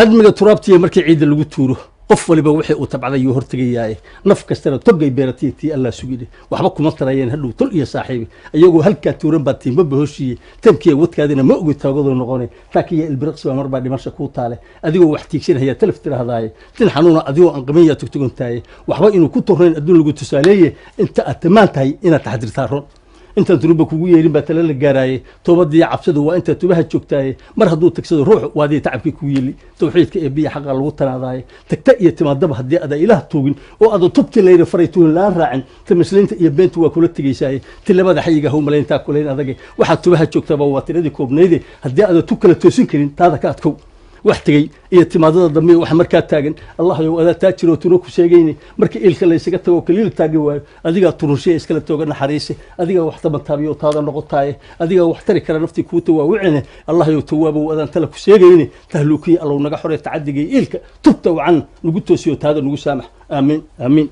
admiga turaabtiya markii ciida lagu tuuro qof waliba wixii uu tabcaday uu hortagayay naf kastana togay beeratiiti alla sugide waxba kuma tarayeen hadhow tul iyo saaxiibi ayagoo halka tuuran baa tiimba bahoshiye tabkiya wadkaadina ma ogi taagado noqonay taakiya ilbirqsi waa marba dhimasho ku taale adigoo wax tiigsanaya talaf tiraahdaay tin xanuuna adigoo aan qamiya tugtuguntaay waxba inuu ku tureen adduun lagu tusaaleeyay inta aad tamaantahay inaad taxdirtaa ron inta turuba kugu yeerin baa tala la gaarayay toobadii cabsadu waa inta tubaha joogtaay mar hadduu tagsado ruux waadii tacabkii kugu yeeli tawxiidka ee biya xaqa lagu tanaadaay tagta iyo timaadaba haddii aad ilaah toogin oo aad tubti leeyna faraytuun laan raacin tamisliinta iyo beentu waa kula tagaysay tilabada xayiga huu maleynta kuleen adag waxa tubaha joogtaba waa tiradii koobnayde haddii aad tu kala toosin karin taada ka adkow waxtigay iyo timaadada dambe wax markaa taagan allah yow adaa taajiro turo ku sheegayni markii ilka la isaga tago kaliil taagi waayo adiga turushay iskala tooga naxariise adiga wax tabantabiyo taada noqotay adiga wax tari kara nafti ku tawaawicina allah yow tawaabo adaan tala ku sheegayni tahluuki allah naga xorey tacadiga ilka tubta wacan nugu toosiyo taada nugu saamax aamin aamin